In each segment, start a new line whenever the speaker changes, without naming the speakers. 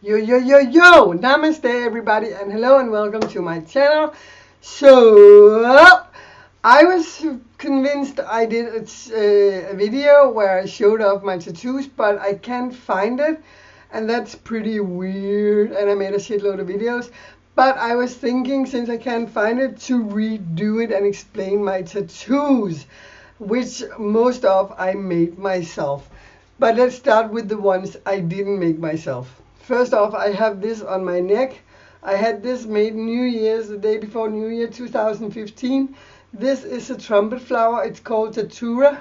Yo, namaste everybody, and hello and welcome to my channel. So, I was convinced I did a video where I showed off my tattoos, but I can't find it, and that's pretty weird, and I made a shitload of videos. But I was thinking, since I can't find it, to redo it and explain my tattoos, which most of I made myself. But let's start with the ones I didn't make myself. First off, I have this on my neck. I had this made New Year's, the day before New Year 2015. This is a trumpet flower. It's called the toru.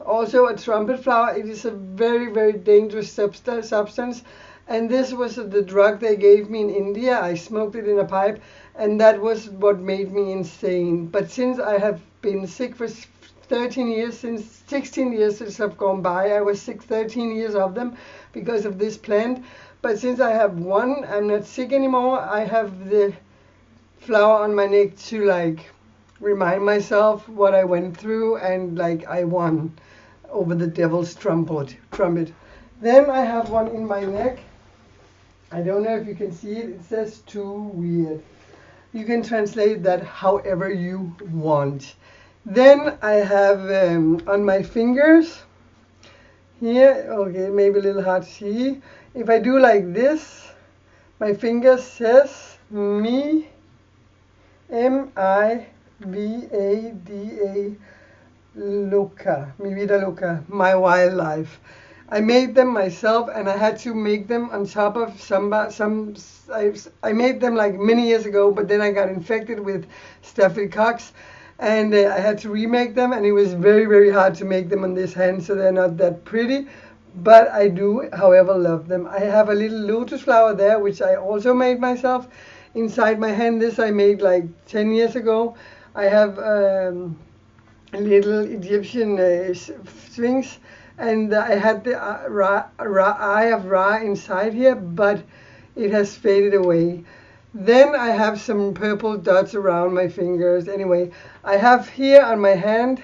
Also a trumpet flower. It is a very, very dangerous substance. And this was the drug they gave me in India. I smoked it in a pipe, and that was what made me insane. But since I have been sick for 13 years, since 16 years since have gone by, I was sick 13 years of them because of this plant. But since I have one, I'm not sick anymore. I have the flower on my neck to like remind myself what I went through, and like I won over the devil's trumpet. Then I have one in my neck. I don't know if you can see it. It says too weird. You can translate that however you want. Then I have on my fingers here, okay, maybe a little hard to see. If I do like this, my finger says me, M-I-V-A-D-A, loca, mi vida loca, my wildlife. I made them myself, and I had to make them on top of I made them like many years ago, but then I got infected with staphylococcus, and I had to remake them, and it was very, very hard to make them on this hand, so they're not that pretty, but I do, however, love them. I have a little lotus flower there, which I also made myself. Inside my hand, this I made like 10 years ago. I have little Egyptian sphinx, and I had the eye of Ra inside here, but it has faded away. Then I have some purple dots around my fingers. Anyway, I have here on my hand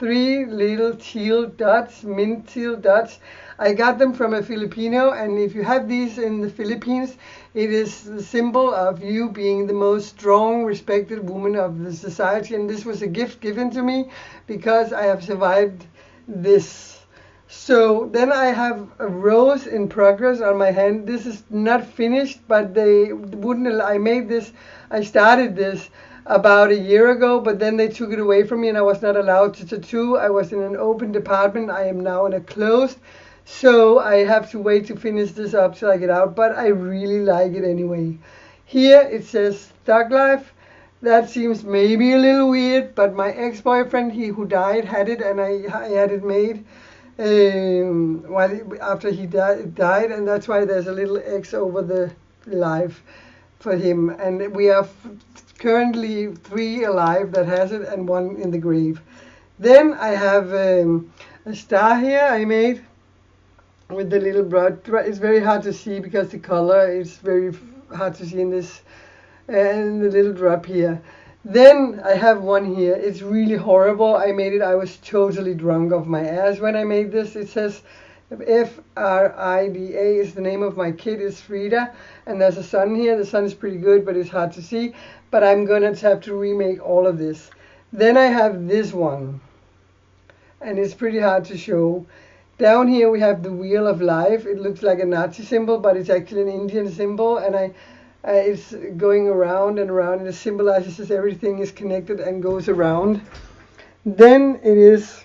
3 little teal dots, mint teal dots. I got them from a Filipino, and if you have these in the Philippines, it is the symbol of you being the most strong, respected woman of the society, and this was a gift given to me because I have survived this. So then I have a rose in progress on my hand. This is not finished, but they wouldn't. I started this about a year ago, but then they took it away from me, and I was not allowed to tattoo. I was in an open department. I am now in a closed, so I have to wait to finish this up till I get out, but I really like it anyway. Here it says Thug Life. That seems maybe a little weird, but my ex-boyfriend, who died, had it, and I had it made after he died, and that's why there's a little X over the life for him. And we are currently 3 alive that has it, and 1 in the grave. Then I have a star here I made with the little broad. It's very hard to see because the color is very hard to see in this, and the little drop here. Then I have one here. It's really horrible. I made it. I was totally drunk off my ass when I made this. It says Frida is the name of my kid. It's Frida, and there's a sun here. The sun is pretty good, but it's hard to see. But I'm gonna have to remake all of this. Then I have this one, and it's pretty hard to show. Down here we have the Wheel of Life. It looks like a Nazi symbol, but it's actually an Indian symbol, and it's going around and around, and it symbolizes everything is connected and goes around. Then it is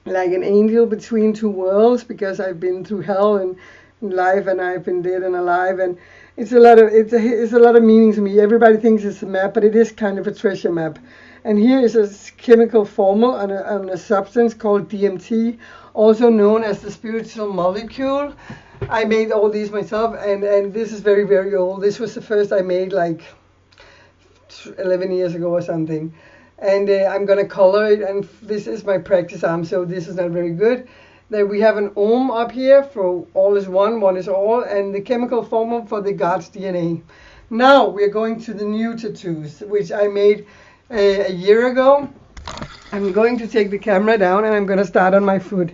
like an angel between 2 worlds, because I've been through hell and life, and I've been dead and alive, and it's a lot of meaning to me. Everybody thinks it's a map, but it is kind of a treasure map. And here is a chemical formula on a substance called DMT, also known as the spiritual molecule. I made all these myself, and this is very, very old. This was the first I made like 11 years ago or something. And I'm going to color it, and this is my practice arm, so this is not very good. Then we have an ohm up here for all is one, one is all, and the chemical formula for the God's DNA. Now we're going to the new tattoos, which I made a year ago. I'm going to take the camera down, and I'm going to start on my foot.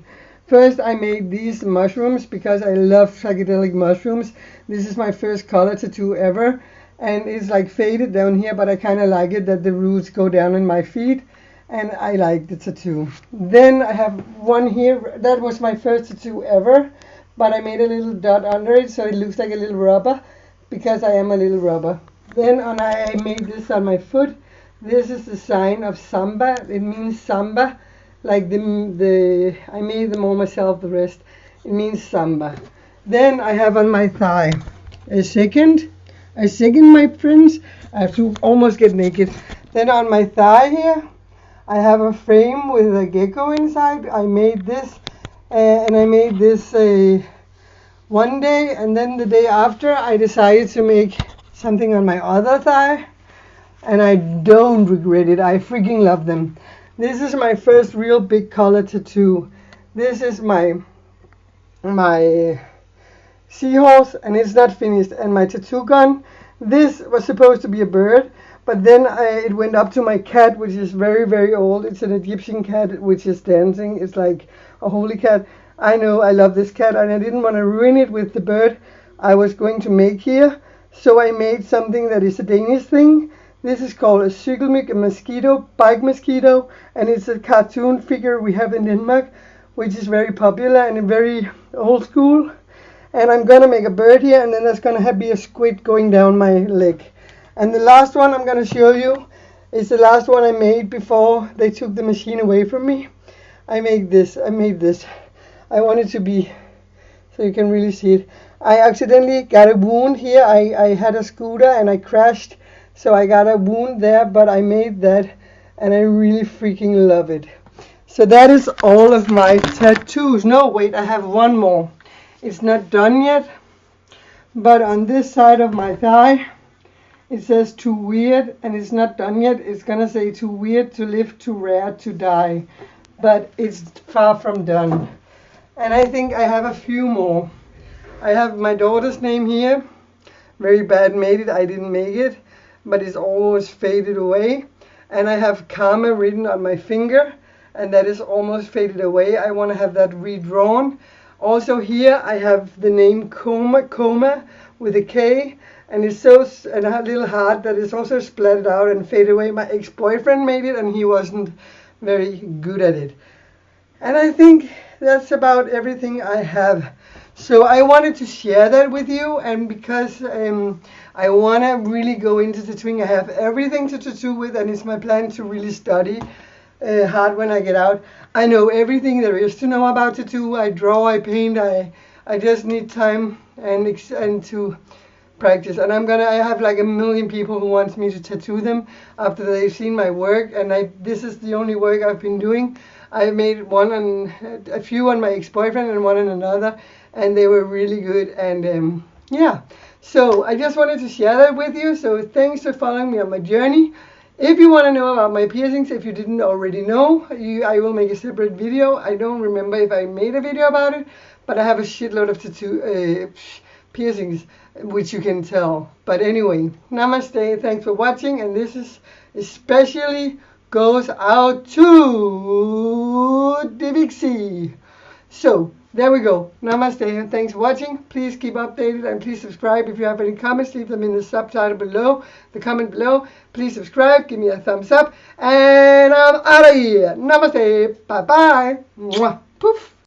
First, I made these mushrooms because I love psychedelic mushrooms. This is my first color tattoo ever. And it's like faded down here, but I kind of like it that the roots go down in my feet. And I like the tattoo. Then I have one here. That was my first tattoo ever. But I made a little dot under it so it looks like a little rubber. Because I am a little rubber. Then I made this on my foot. This is the sign of samba. It means samba. Like I made them all myself, the rest. It means samba. Then I have on my thigh a second, my friends. I have to almost get naked. Then on my thigh here, I have a frame with a gecko inside. I made this, and I made this one day, and then the day after, I decided to make something on my other thigh, and I don't regret it. I freaking love them. This is my first real big color tattoo. This is my seahorse, and it's not finished. And my tattoo gun, this was supposed to be a bird, but then it went up to my cat, which is very, very old. It's an Egyptian cat which is dancing. It's like a holy cat. I know, I love this cat, and I didn't want to ruin it with the bird I was going to make here. So I made something that is a Danish thing. This is called a cykelmyg, a mosquito, bike mosquito, and it's a cartoon figure we have in Denmark, which is very popular and very old school. And I'm gonna make a bird here, and then there's gonna be a squid going down my leg. And the last one I'm gonna show you is the last one I made before they took the machine away from me. I made this. I want it to be so you can really see it. I accidentally got a wound here. I had a scooter and I crashed. So I got a wound there, but I made that and I really freaking love it. So that is all of my tattoos. No, wait, I have one more. It's not done yet, but on this side of my thigh, it says too weird, and it's not done yet. It's gonna say too weird to live, too rare to die, but it's far from done. And I think I have a few more. I have my daughter's name here. Very bad made it, I didn't make it. But it's almost faded away. And I have karma written on my finger, and that is almost faded away. I want to have that redrawn. Also here I have the name coma with a K, and it's and a little heart that is also splattered out and faded away. My ex-boyfriend made it, and he wasn't very good at it. And I think that's about everything I have. So I wanted to share that with you, and because I want to really go into tattooing. I have everything to tattoo with, and it's my plan to really study hard when I get out. I know everything there is to know about tattoo. I draw, I paint, I just need time and to practice. And I have like 1 million people who wants me to tattoo them after they've seen my work, and this is the only work I've been doing. I made a few on my ex-boyfriend and one on another, and they were really good. And yeah. So I just wanted to share that with you. So thanks for following me on my journey. If you want to know about my piercings, if you didn't already know, I will make a separate video. I don't remember if I made a video about it, but I have a shitload of tattoo piercings, which you can tell. But anyway, namaste. Thanks for watching, and this is especially goes out to Divixie. So there we go. Namaste and thanks for watching. Please keep updated and please subscribe. If you have any comments, leave them in the subtitle below, the comment below. Please subscribe, give me a thumbs up, and I'm out of here. Namaste. Bye bye. Mwah. Poof.